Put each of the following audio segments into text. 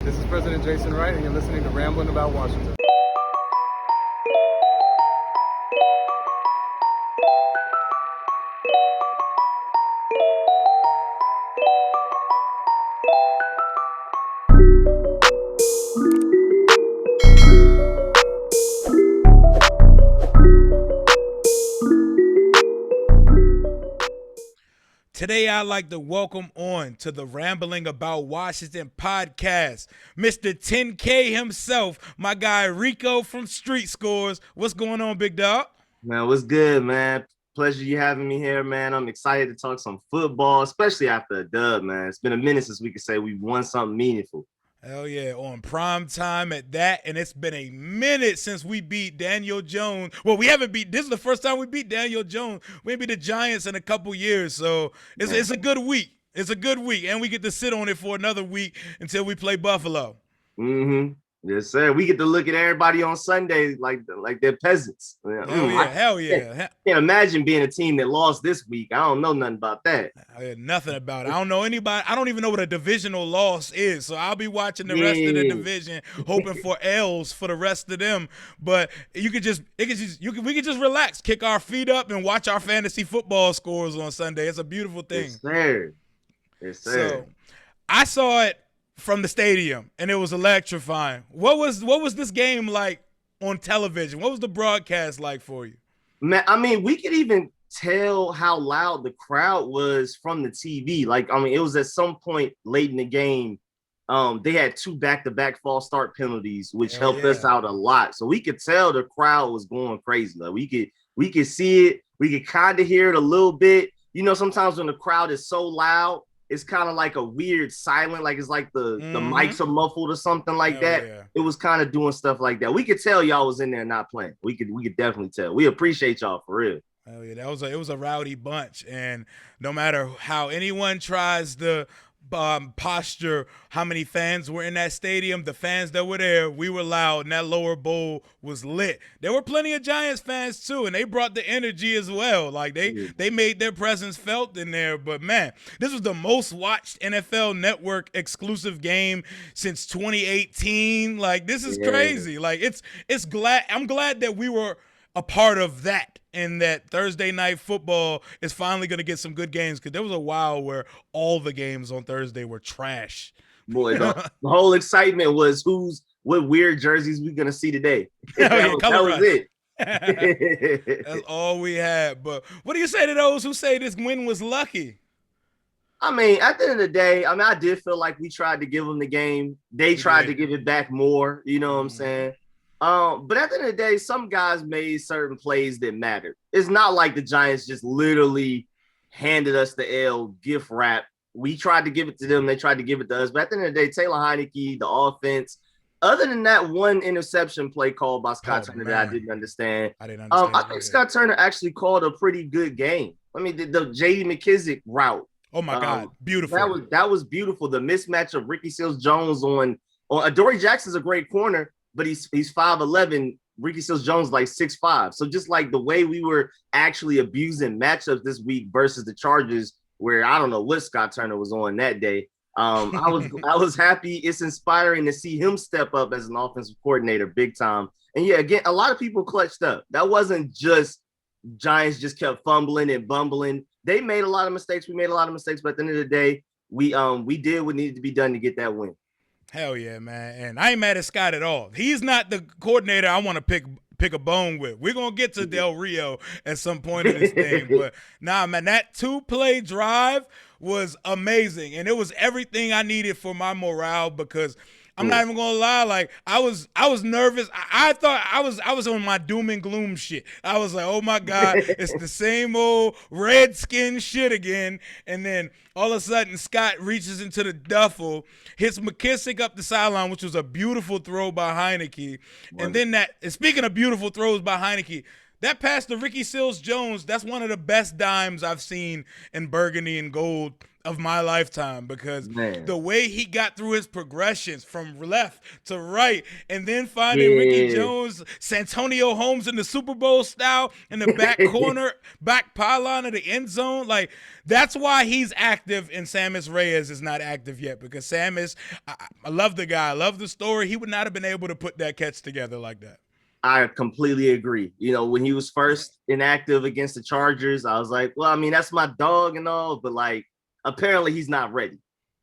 This is President Jason Wright, and you're listening to Rambling About Washington. Today, I'd like to welcome on to the Rambling About Washington podcast, Mr. 10K himself, my guy Rico from Street Scores. What's going on, big dog? Man, what's good, man? Pleasure you having me here, man. I'm excited to talk some football, especially after a dub, man. It's been a minute since we could say we won something meaningful. Hell yeah, on prime time at that, and it's been a minute since we beat Daniel Jones. Well, we haven't beat – this is the first time we beat Daniel Jones. We ain't beat the Giants in a couple years, so it's a good week. It's a good week, and we get to sit on it for another week until we play Buffalo. Mm-hmm. Yes, sir. We get to look at everybody on Sunday like they're peasants. Hell yeah. Can't imagine being a team that lost this week. I don't know nothing about that. I had nothing about it. I don't know anybody. I don't even know what a divisional loss is. So I'll be watching the rest of the division, hoping for L's for the rest of them. But we could just relax, kick our feet up, and watch our fantasy football scores on Sunday. It's a beautiful thing. Yes, sir. Yes, sir. So I saw it from the stadium, and it was electrifying. What was this game like on television? What was the broadcast like for you? Man, I mean, we could even tell how loud the crowd was from the TV. Like, I mean, it was at some point late in the game. They had 2 back-to-back false start penalties, which helped us out a lot. So we could tell the crowd was going crazy. Like, we could see it. We could kind of hear it a little bit. You know, sometimes when the crowd is so loud, it's kind of like a weird silent, like it's like the mics are muffled or something like that. Yeah. It was kind of doing stuff like that. We could tell y'all was in there not playing. We could definitely tell. We appreciate y'all for real. Oh yeah, it was a rowdy bunch, and no matter how anyone tries to posture how many fans were in that stadium, the fans that were there, we were loud, and that lower bowl was lit. There were plenty of Giants fans too, and they brought the energy as well. Like they made their presence felt in there. But man, this was the most watched NFL Network exclusive game since 2018. Like, this is crazy. Like, I'm glad that we were a part of that, and that Thursday night football is finally going to get some good games, because there was a while where all the games on Thursday were trash. Boy, the whole excitement was what weird jerseys we going to see today. That was it. That's all we had. But what do you say to those who say this win was lucky? I mean, at the end of the day, I did feel like we tried to give them the game. They tried to give it back more. You know what I'm saying? But at the end of the day, some guys made certain plays that mattered. It's not like the Giants just literally handed us the L gift wrap. We tried to give it to them. They tried to give it to us. But at the end of the day, Taylor Heinicke, the offense, other than that one interception play called by Scott Turner that I didn't understand. I think Scott Turner actually called a pretty good game. I mean, the J.D. McKissick route. Oh, my God. Beautiful. That was beautiful. The mismatch of Ricky Seals-Jones on Adoree Jackson's a great corner, but he's 5'11". Ricky Seals-Jones like 6'5". So just like the way we were actually abusing matchups this week versus the Chargers, where I don't know what Scott Turner was on that day. I was happy. It's inspiring to see him step up as an offensive coordinator big time. And yeah, again, a lot of people clutched up. That wasn't just Giants just kept fumbling and bumbling. They made a lot of mistakes. We made a lot of mistakes, but at the end of the day, we did what needed to be done to get that win. Hell yeah, man. And I ain't mad at Scott at all. He's not the coordinator I want to pick a bone with. We're going to get to Del Rio at some point in this thing. But nah, man, that 2-play drive was amazing. And it was everything I needed for my morale, because I'm not even gonna lie. Like, I was nervous. I thought I was on my doom and gloom shit. I was like, oh my God, it's the same old Redskin shit again. And then all of a sudden, Scott reaches into the duffel, hits McKissick up the sideline, which was a beautiful throw by Heinicke. And then speaking of beautiful throws by Heinicke, that pass to Ricky Seals-Jones, that's one of the best dimes I've seen in burgundy and gold of my lifetime because Man. the way he got through his progressions from left to right and then finding Ricky Yeah. Jones, Santonio Holmes in the Super Bowl style in the back corner, back pylon of the end zone. Like, that's why he's active and Sammis Reyes is not active yet because Sammis, I love the guy. I love the story. He would not have been able to put that catch together like that. I completely agree. You know, when he was first inactive against the Chargers, I was like, well, I mean, that's my dog and all, but like, apparently he's not ready.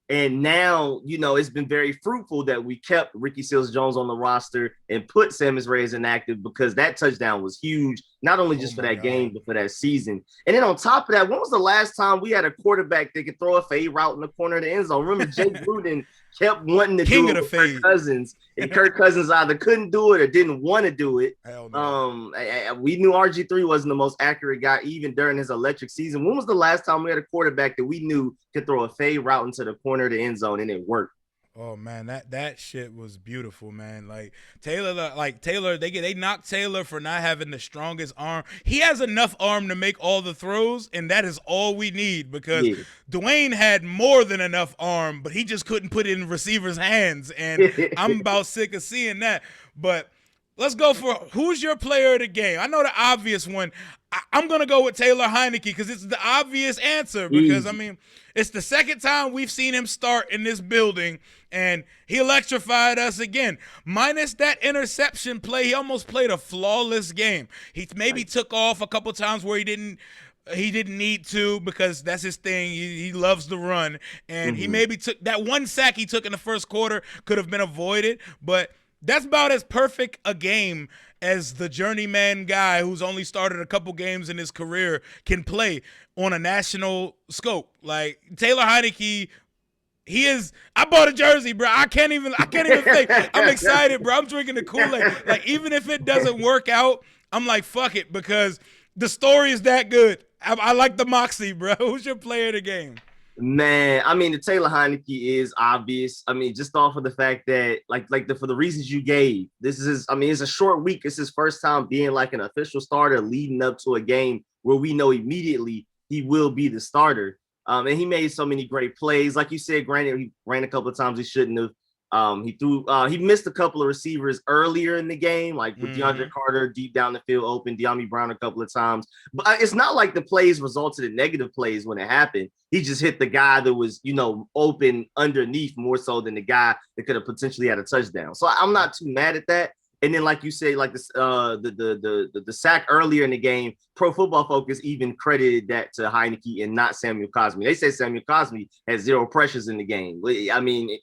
And now, you know, it's been very fruitful that we kept Ricky Seals-Jones on the roster and put Sammis Reyes inactive because that touchdown was huge, not only just for that game, but for that season. And then on top of that, when was the last time we had a quarterback that could throw a fade route in the corner of the end zone? Remember, Jake Gruden kept wanting to do it with Kirk Cousins, and Kirk Cousins either couldn't do it or didn't want to do it. Hell no. We knew RG3 wasn't the most accurate guy even during his electric season. When was the last time we had a quarterback that we knew could throw a fade route into the corner of the end zone and it worked? Oh man, that shit was beautiful, man. Like Taylor, they knocked Taylor for not having the strongest arm. He has enough arm to make all the throws, and that is all we need because Dwayne had more than enough arm, but he just couldn't put it in receivers' hands. And I'm about sick of seeing that. But let's go for who's your player of the game. I know the obvious one. I'm going to go with Taylor Heinicke because it's the obvious answer because, I mean, it's the second time we've seen him start in this building, and he electrified us again. Minus that interception play, he almost played a flawless game. He maybe took off a couple times where he didn't need to because that's his thing. He loves the run, and he maybe took that one sack he took in the first quarter could have been avoided, but that's about as perfect a game as the journeyman guy who's only started a couple games in his career can play on a national scope. Like Taylor Heinicke, he is. I bought a jersey, bro. I can't even think. I'm excited, bro. I'm drinking the Kool-Aid. Like, even if it doesn't work out, I'm like, fuck it, because the story is that good. I like the moxie, bro. Who's your player of the game? Man, I mean, the Taylor Heinicke is obvious. I mean, just off of the fact that, for the reasons you gave, it's a short week. It's his first time being like an official starter leading up to a game where we know immediately he will be the starter. And he made so many great plays. Like you said, granted, he ran a couple of times he shouldn't have. He missed a couple of receivers earlier in the game, like with DeAndre Carter deep down the field open, De'Ami Brown a couple of times. But it's not like the plays resulted in negative plays when it happened. He just hit the guy that was, open underneath more so than the guy that could have potentially had a touchdown. So I'm not too mad at that. And then, like you say, like this, the sack earlier in the game, Pro Football Focus even credited that to Heinicke and not Samuel Cosmi. They say Samuel Cosmi had 0 pressures in the game. I mean,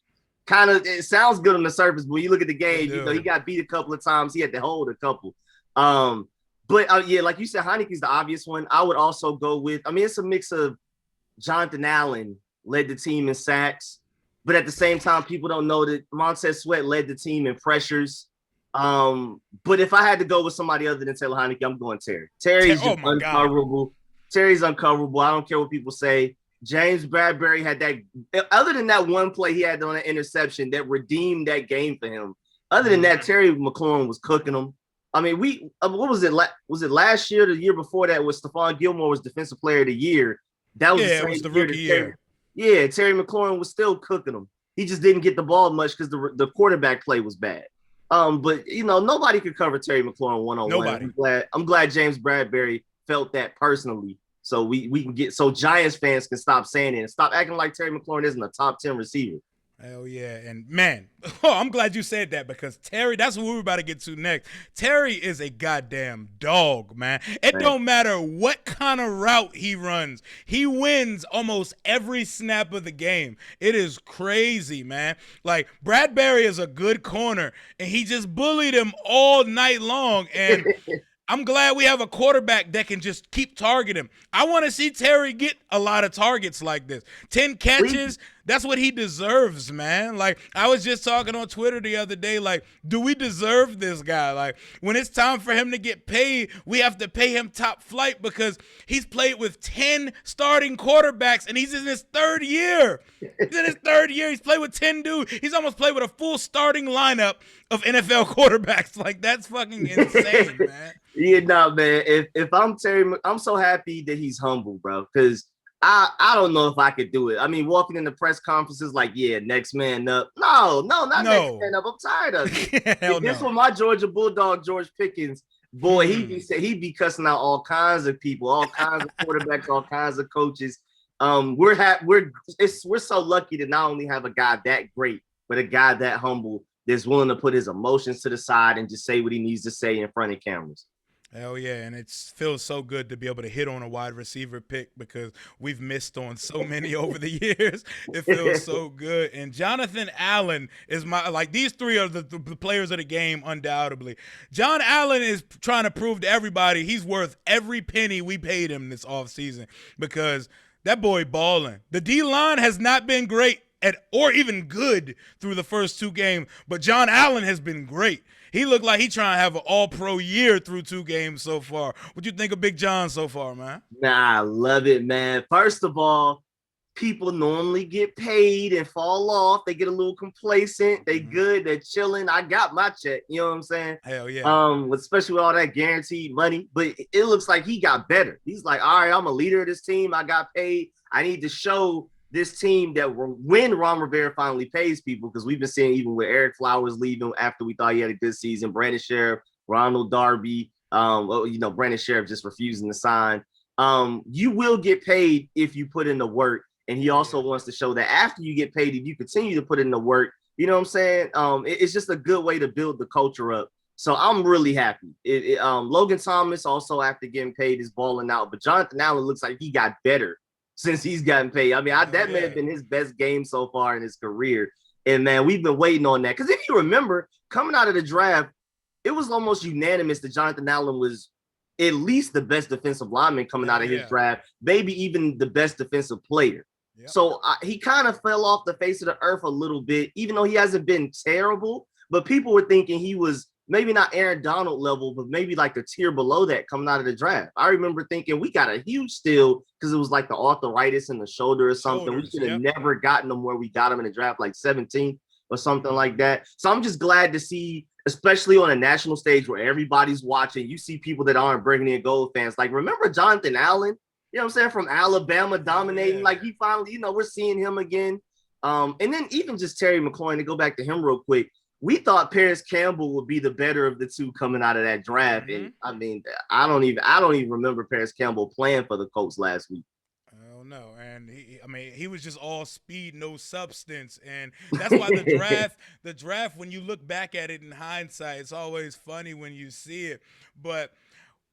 it sounds good on the surface, but when you look at the game, he got beat a couple of times. He had to hold a couple. Like you said, Heinicke's the obvious one. I would also go with, it's a mix of Jonathan Allen led the team in sacks, but at the same time, people don't know that Montez Sweat led the team in pressures. But if I had to go with somebody other than Taylor Heinicke, I'm going Terry. Terry's just uncoverable. Terry's uncoverable. I don't care what people say. James Bradbury had that. Other than that one play he had on an interception that redeemed that game for him. Other than that, Terry McLaurin was cooking them. I mean, what was it? Was it last year? The year before that was Stephon Gilmore was Defensive Player of the Year. That was it was the rookie year. Terry McLaurin was still cooking them. He just didn't get the ball much because the quarterback play was bad. But nobody could cover Terry McLaurin one-on-one. I'm glad James Bradbury felt that personally. So we can get Giants fans can stop saying it and stop acting like Terry McLaurin isn't a top 10 receiver. Hell yeah. And man, I'm glad you said that because Terry, that's what we're about to get to next. Terry is a goddamn dog, man. It don't matter what kind of route he runs. He wins almost every snap of the game. It is crazy, man. Like, Bradbury is a good corner, and he just bullied him all night long. And I'm glad we have a quarterback that can just keep targeting him. I want to see Terry get a lot of targets like this. 10 catches, that's what he deserves, man. Like, I was just talking on Twitter the other day, like, do we deserve this guy? Like, when it's time for him to get paid, we have to pay him top flight because he's played with 10 starting quarterbacks, and he's in his third year. He's played with 10 dudes. He's almost played with a full starting lineup of NFL quarterbacks. Like, that's fucking insane, man. Yeah, man. If I'm Terry, I'm so happy that he's humble, bro, because I don't know if I could do it. I mean, walking in the press conferences like, yeah, next man up. No, not next man up. I'm tired of it. Hell This no. was my Georgia Bulldog, George Pickens. Boy, he'd be cussing out all kinds of people, all kinds of quarterbacks, all kinds of coaches. We're so lucky to not only have a guy that great, but a guy that humble that's willing to put his emotions to the side and just say what he needs to say in front of cameras. Hell yeah, and it feels so good to be able to hit on a wide receiver pick because we've missed on so many over the years. It feels so good. And Jonathan Allen is these three are the players of the game, undoubtedly. John Allen is trying to prove to everybody he's worth every penny we paid him this offseason because that boy balling. The D-line has not been great or even good through the first 2 games, but John Allen has been great. He looked like he trying to have an all-pro year through 2 games so far. What you think of Big John so far, man? Nah, I love it, man. First of all, people normally get paid and fall off. They get a little complacent. They good. They're chilling. I got my check. You know what I'm saying? Hell yeah. Especially with all that guaranteed money. But it looks like he got better. He's like, all right, I'm a leader of this team. I got paid. I need to show this team that when Ron Rivera finally pays people, because we've been seeing even with Eric Flowers leaving after we thought he had a good season, Brandon Sheriff, Ronald Darby, Brandon Sheriff just refusing to sign. You will get paid if you put in the work. And he also wants to show that after you get paid, if you continue to put in the work, you know what I'm saying? It's just a good way to build the culture up. So I'm really happy. Logan Thomas also after getting paid is balling out, but Jonathan Allen looks like he got better since he's gotten paid. I mean, that may have been his best game so far in his career. And man, we've been waiting on that. Because if you remember, coming out of the draft, it was almost unanimous that Jonathan Allen was at least the best defensive lineman coming out of his draft, maybe even the best defensive player. Yep. So he kind of fell off the face of the earth a little bit, even though he hasn't been terrible. But people were thinking he was maybe not Aaron Donald level, but maybe like a tier below that coming out of the draft. I remember thinking we got a huge steal because it was like the arthritis in the shoulder or something. We should have never gotten him where we got him in the draft, like 17th or something like that. So I'm just glad to see, especially on a national stage where everybody's watching, you see people that aren't Burgundy and Gold fans. Like, remember Jonathan Allen? You know what I'm saying? From Alabama dominating. Like, he finally, we're seeing him again. And then even just Terry McLaurin, to go back to him real quick, we thought Paris Campbell would be the better of the two coming out of that draft. Mm-hmm. And I mean, I don't even remember Paris Campbell playing for the Colts last week. Oh no, and he was just all speed, no substance, and that's why the draft, when you look back at it in hindsight, it's always funny when you see it. But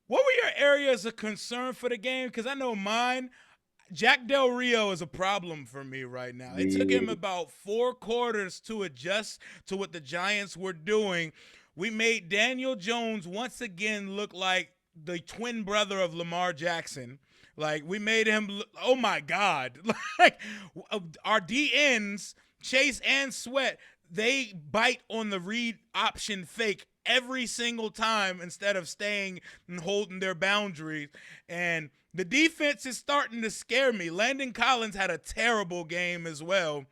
what were your areas of concern for the game? Because I know mine. Jack Del Rio is a problem for me right now. It took him about 4 quarters to adjust to what the Giants were doing. We made Daniel Jones once again look like the twin brother of Lamar Jackson. Like, we made him look, oh my God. Like, our DNs, Chase and Sweat, they bite on the read option fake every single time instead of staying and holding their boundaries. And the defense is starting to scare me. Landon Collins had a terrible game as well.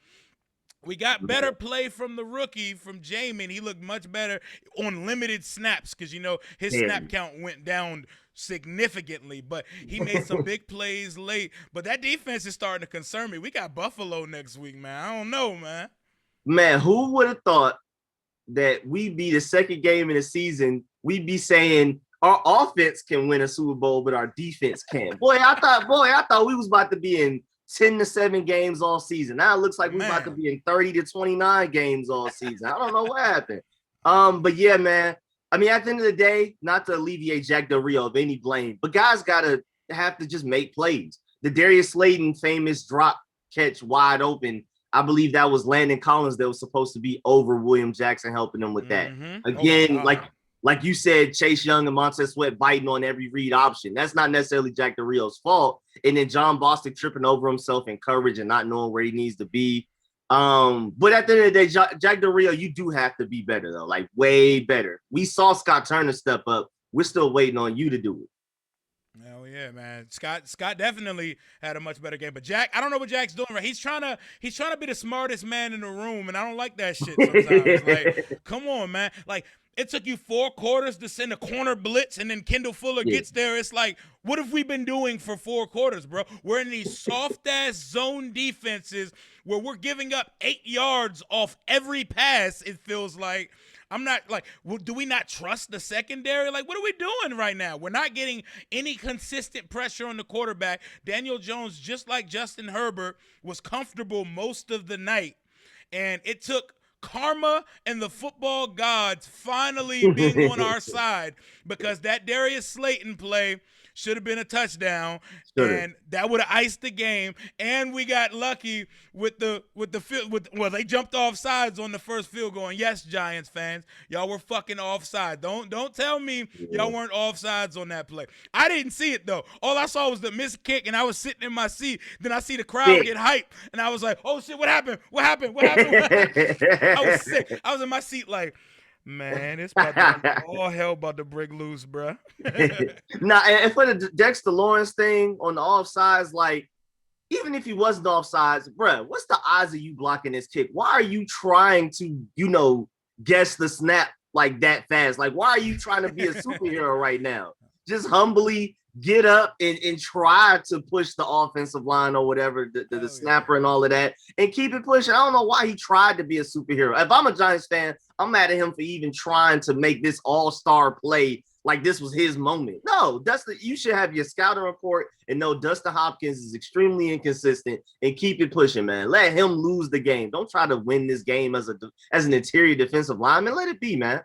We got better play from the rookie, from Jamin. He looked much better on limited snaps because, his snap count went down significantly. But he made some big plays late. But that defense is starting to concern me. We got Buffalo next week, man. I don't know, man. Man, who would have thought that we'd be the second game in the season, we'd be saying our offense can win a Super Bowl, but our defense can't. I thought we was about to be in 10-7 games all season. Now it looks like we're about to be in 30-29 games all season. I don't know what happened. But yeah, man. I mean, at the end of the day, not to alleviate Jack Del Rio of any blame, but guys have to just make plays. The Darius Slayton famous drop catch wide open, I believe that was Landon Collins that was supposed to be over William Jackson, helping them with that. Mm-hmm. Again, like you said, Chase Young and Montez Sweat biting on every read option. That's not necessarily Jack Del Rio's fault. And then John Bostic tripping over himself in coverage and not knowing where he needs to be. But at the end of the day, Jack Del Rio, you do have to be better, though, like way better. We saw Scott Turner step up. We're still waiting on you to do it. Hell yeah, man. Scott definitely had a much better game. But Jack, I don't know what Jack's doing right. He's trying to be the smartest man in the room, and I don't like that shit sometimes. Like, come on, man. Like, it took you 4 quarters to send a corner blitz, and then Kendall Fuller gets there. It's like, what have we been doing for 4 quarters, bro? We're in these soft-ass zone defenses where we're giving up 8 yards off every pass, it feels like. I'm not like, do we not trust the secondary? Like, what are we doing right now? We're not getting any consistent pressure on the quarterback. Daniel Jones, just like Justin Herbert, was comfortable most of the night. And it took karma and the football gods finally being on our side, because that Darius Slayton play should have been a touchdown, and that would have iced the game. And we got lucky with they jumped off sides on the first field goal. And yes, Giants fans, y'all were fucking offside. Don't tell me y'all weren't offsides on that play. I didn't see it though. All I saw was the missed kick, and I was sitting in my seat. Then I see the crowd get hyped, and I was like, "Oh shit, what happened? What happened? What happened?" What happened? I was sick. I was in my seat like, man, it's about to, all hell about to break loose, bro. Nah, and for the Dexter Lawrence thing on the offsides, like, even if he wasn't offsides, bro, what's the odds of you blocking this kick? Why are you trying to, guess the snap like that fast? Like, why are you trying to be a superhero right now? Just humbly get up and try to push the offensive line or whatever, the snapper and all of that, and keep it pushing. I don't know why he tried to be a superhero. If I'm a Giants fan, I'm mad at him for even trying to make this all-star play like this was his moment. No, you should have your scouting report and know Dustin Hopkins is extremely inconsistent, and keep it pushing, man. Let him lose the game. Don't try to win this game as an interior defensive lineman. Let it be, man.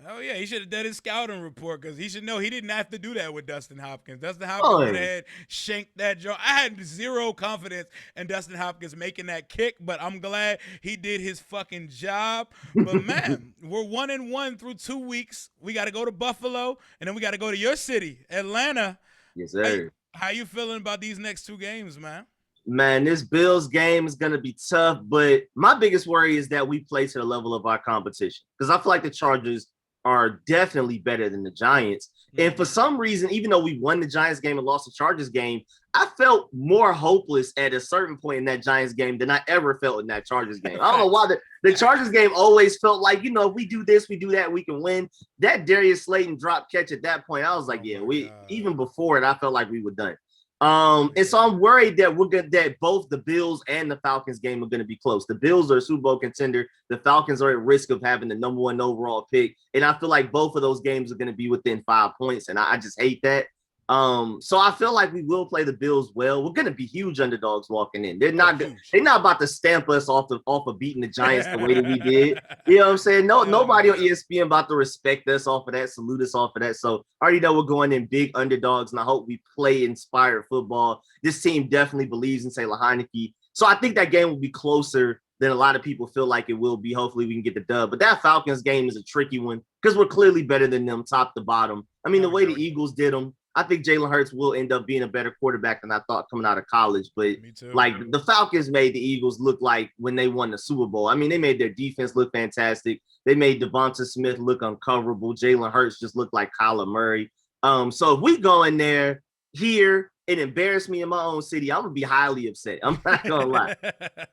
Oh, yeah, he should have done his scouting report, because he should know he didn't have to do that with Dustin Hopkins. Dustin Hopkins would have shanked that joint. I had zero confidence in Dustin Hopkins making that kick, but I'm glad he did his fucking job. But, man, we're 1-1 through 2 weeks. We got to go to Buffalo, and then we got to go to your city, Atlanta. Yes, sir. How you feeling about these next 2 games, man? Man, this Bills game is going to be tough, but my biggest worry is that we play to the level of our competition, because I feel like the Chargers are definitely better than the Giants. And for some reason, even though we won the Giants game and lost the Chargers game, I felt more hopeless at a certain point in that Giants game than I ever felt in that Chargers game. I don't know why the Chargers game always felt like, if we do this, we do that, we can win. That Darius Slayton drop catch at that point, I was like, even before it, I felt like we were done. And so I'm worried that both the Bills and the Falcons game are going to be close. The Bills are a Super Bowl contender. The Falcons are at risk of having the number 1 overall pick. And I feel like both of those games are going to be within 5 points. And I just hate that. So I feel like we will play the Bills well. We're going to be huge underdogs walking in. They're not about to stamp us off of beating the Giants the way that we did. You know what I'm saying? Nobody on ESPN about to respect us off of that, salute us off of that. So I already know we're going in big underdogs, and I hope we play inspired football. This team definitely believes in Taylor Heineke. So I think that game will be closer than a lot of people feel like it will be. Hopefully we can get the dub. But that Falcons game is a tricky one because we're clearly better than them top to bottom. I mean, the way the Eagles did them, I think Jalen Hurts will end up being a better quarterback than I thought coming out of college. But like the Falcons made the Eagles look like when they won the Super Bowl. I mean, they made their defense look fantastic. They made Devonta Smith look uncoverable. Jalen Hurts just looked like Kyler Murray. So if we go in there here and embarrass me in my own city, I'm gonna be highly upset. I'm not gonna lie.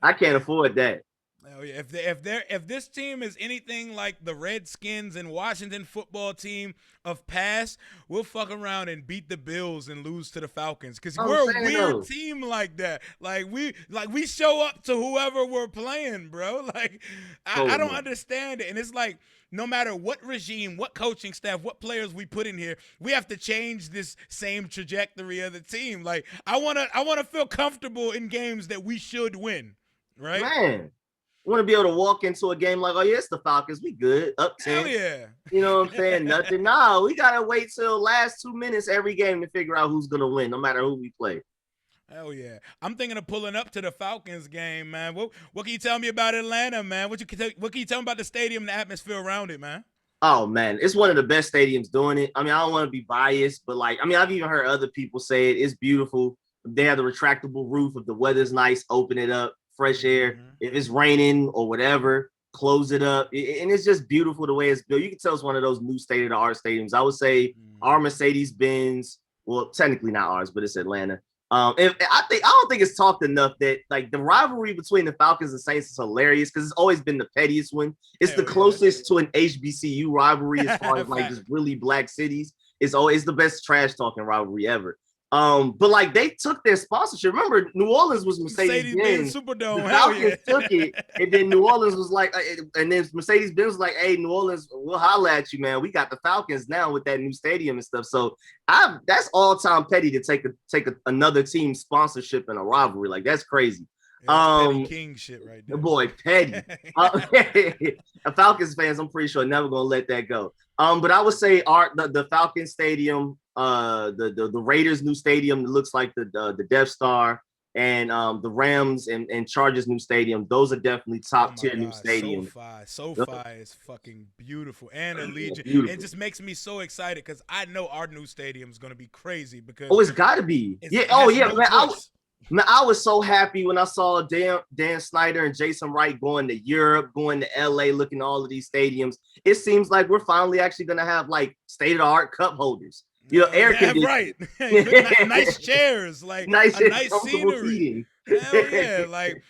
I can't afford that. Oh yeah, if this team is anything like the Redskins and Washington football team of past, we'll fuck around and beat the Bills and lose to the Falcons, because we're a weird team like that. Like we show up to whoever we're playing, bro. Like I don't understand it, and it's like no matter what regime, what coaching staff, what players we put in here, we have to change this same trajectory of the team. Like I wanna feel comfortable in games that we should win, right? Man. I want to be able to walk into a game like, oh, yeah, it's the Falcons. We good. Up 10. Hell yeah. You know what I'm saying? Nothing. No, we got to wait till last 2 minutes every game to figure out who's going to win, no matter who we play. Hell yeah. I'm thinking of pulling up to the Falcons game, man. What can you tell me about Atlanta, man? What can you tell me about the stadium and the atmosphere around it, man? Oh, man, it's one of the best stadiums doing it. I mean, I don't want to be biased, but I've even heard other people say it. It's beautiful. They have the retractable roof. If the weather's nice, open it up. Fresh air. Mm-hmm. If it's raining or whatever, close it up. And it's just beautiful the way it's built. You can tell it's one of those new state-of-the-art stadiums. I would say our Mercedes-Benz, well, technically not ours, but it's Atlanta. And I don't think it's talked enough that like the rivalry between the Falcons and Saints is hilarious because it's always been the pettiest one. It's the closest to an HBCU rivalry as far as like just really black cities. It's always the best trash talking rivalry ever. But like they took their sponsorship. Remember, New Orleans was Mercedes-Benz. Superdome. The Falcons took it, and then New Orleans was like, and then Mercedes-Benz was like, "Hey, New Orleans, we'll holla at you, man. We got the Falcons now with that new stadium and stuff." So that's all time petty to take another team's sponsorship in a rivalry. Like that's crazy. Petty King shit right there. Boy, petty. Falcons fans, I'm pretty sure never gonna let that go. But I would say the Falcons Stadium, the Raiders' new stadium that looks like the Death Star, and the Rams and Chargers' new stadium. Those are definitely top tier new stadiums. SoFi is fucking beautiful, and Allegiant. It just makes me so excited because I know our new stadium is gonna be crazy because it's got to be. Man, I was so happy when I saw Dan Snyder and Jason Wright going to Europe, going to LA, looking at all of these stadiums. It seems like we're finally actually going to have like state-of-the-art cup holders. Air conditioning. Right. Nice chairs, like nice scenery. Hell yeah. Like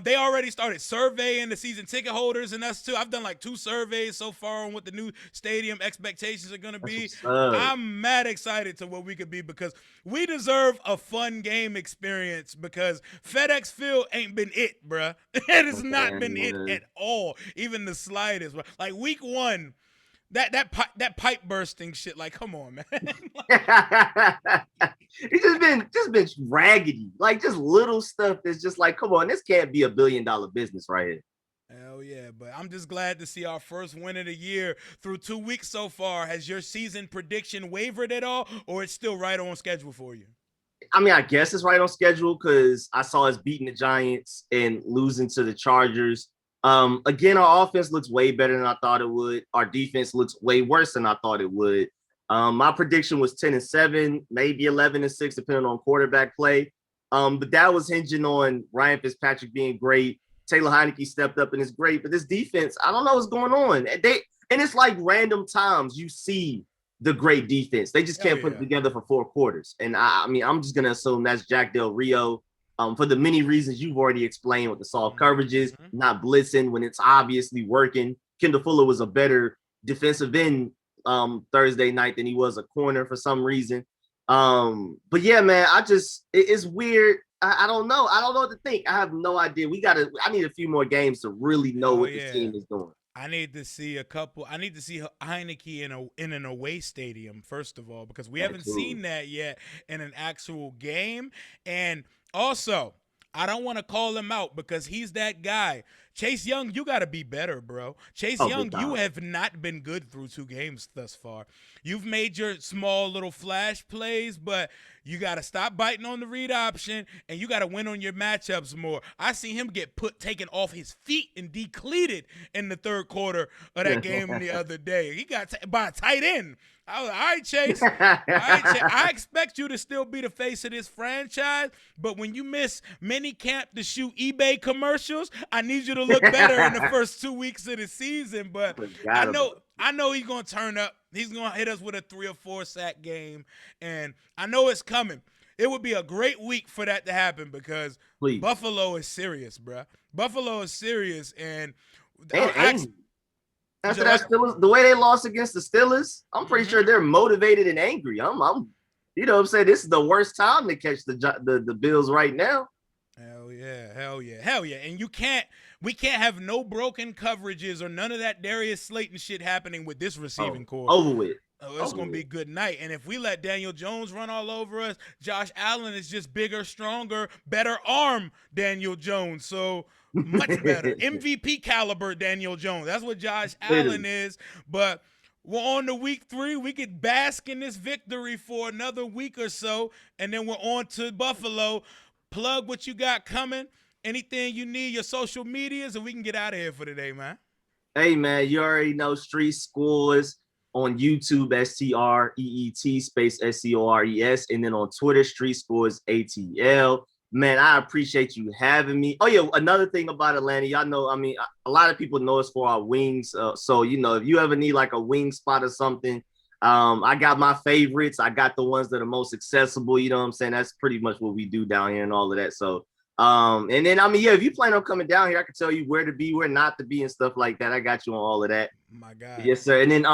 they already started surveying the season ticket holders and us too. I've done like 2 surveys so far on what the new stadium expectations are going to be. I'm mad excited to what we could be because we deserve a fun game experience because FedEx Field ain't been it, bruh. It has not been it at all, even the slightest. Like week 1, that pipe bursting shit, like, come on, man. It's just been raggedy, like just little stuff that's just like, come on, this can't be $1 billion business right here. Hell yeah, but I'm just glad to see our first win of the year through 2 weeks so far. Has your season prediction wavered at all, or it's still right on schedule for you? I mean, I guess it's right on schedule because I saw us beating the Giants and losing to the Chargers. Again, our offense looks way better than I thought it would. Our defense looks way worse than I thought it would. My prediction was 10-7, maybe 11-6, depending on quarterback play. But that was hinging on Ryan Fitzpatrick being great. Taylor Heineke stepped up and is great. But this defense, I don't know what's going on. And it's like random times you see the great defense. They just can't put it together for 4 quarters. And I mean, I'm just gonna assume that's Jack Del Rio. For the many reasons you've already explained with the soft coverages, not blitzing when it's obviously working. Kendall Fuller was a better defensive end Thursday night than he was a corner for some reason. But yeah, man, it's weird. I don't know. I don't know what to think. I have no idea. I need a few more games to really know what this team is doing. I need to see Heineke in an away stadium, first of all, because we haven't seen that yet in an actual game. And also, I don't want to call him out because he's that guy. Chase Young, you got to be better, bro. Chase Young, you have not been good through 2 games thus far. You've made your small little flash plays, but you got to stop biting on the read option, and you got to win on your matchups more. I see him get taken off his feet and decleated in the 3rd quarter of that game the other day. He got by a tight end. I was like, all right, Chase. I expect you to still be the face of this franchise, but when you miss mini camp to shoot eBay commercials, I need you to look better in the first 2 weeks of the season. But I know he's going to turn up. He's going to hit us with a 3 or 4 sack game, and I know it's coming. It would be a great week for that to happen because Buffalo is serious, bro. Buffalo is serious, and after that Steelers, the way they lost against the Steelers, I'm pretty sure they're motivated and angry. You know what I'm saying? This is the worst time to catch the Bills right now. Hell yeah. And we can't have no broken coverages or none of that Darius Slayton shit happening with this receiving core. Over with. It's going to be a good night. And if we let Daniel Jones run all over us, Josh Allen is just bigger, stronger, better arm Daniel Jones. So much better. MVP caliber Daniel Jones. That's what Josh Allen is. But we're on to week 3. We could bask in this victory for another week or so. And then we're on to Buffalo. Plug what you got coming. Anything you need, your social medias, and we can get out of here for today, man. Hey, man, you already know Street Scores on YouTube, STREET space SCORES, and then on Twitter, Street Scores ATL. Man, I appreciate you having me. Oh, yeah, another thing about Atlanta, y'all know, I mean, a lot of people know us for our wings. So, if you ever need like a wing spot or something, I got my favorites. I got the ones that are most accessible. You know what I'm saying? That's pretty much what we do down here and all of that. So, and then, I mean, yeah, if you plan on coming down here, I can tell you where to be, where not to be and stuff like that. I got you on all of that. My God. Yes, sir. And then,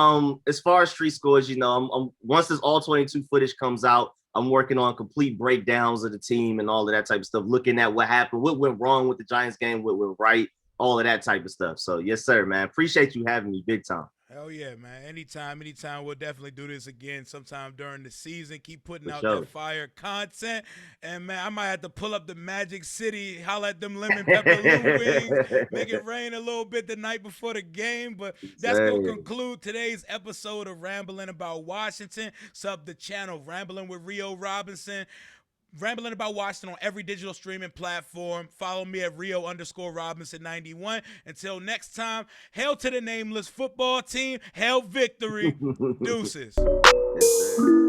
as far as street scores, you know, I'm once this all 22 footage comes out, I'm working on complete breakdowns of the team and all of that type of stuff, looking at what happened, what went wrong with the Giants game, what went right, all of that type of stuff. So, yes, sir, man. Appreciate you having me big time. Hell yeah, man. Anytime. We'll definitely do this again sometime during the season. Keep putting For out sure. that fire content. And, man, I might have to pull up the Magic City, holla at them lemon pepper wings, make it rain a little bit the night before the game. But that's going to conclude today's episode of Rambling About Washington. Sub the channel, Rambling with Rio Robinson. Rambling About Washington on every digital streaming platform. Follow me at Rio_Robinson91. Until next time, hail to the nameless football team. Hail victory. Deuces. Yes, sir.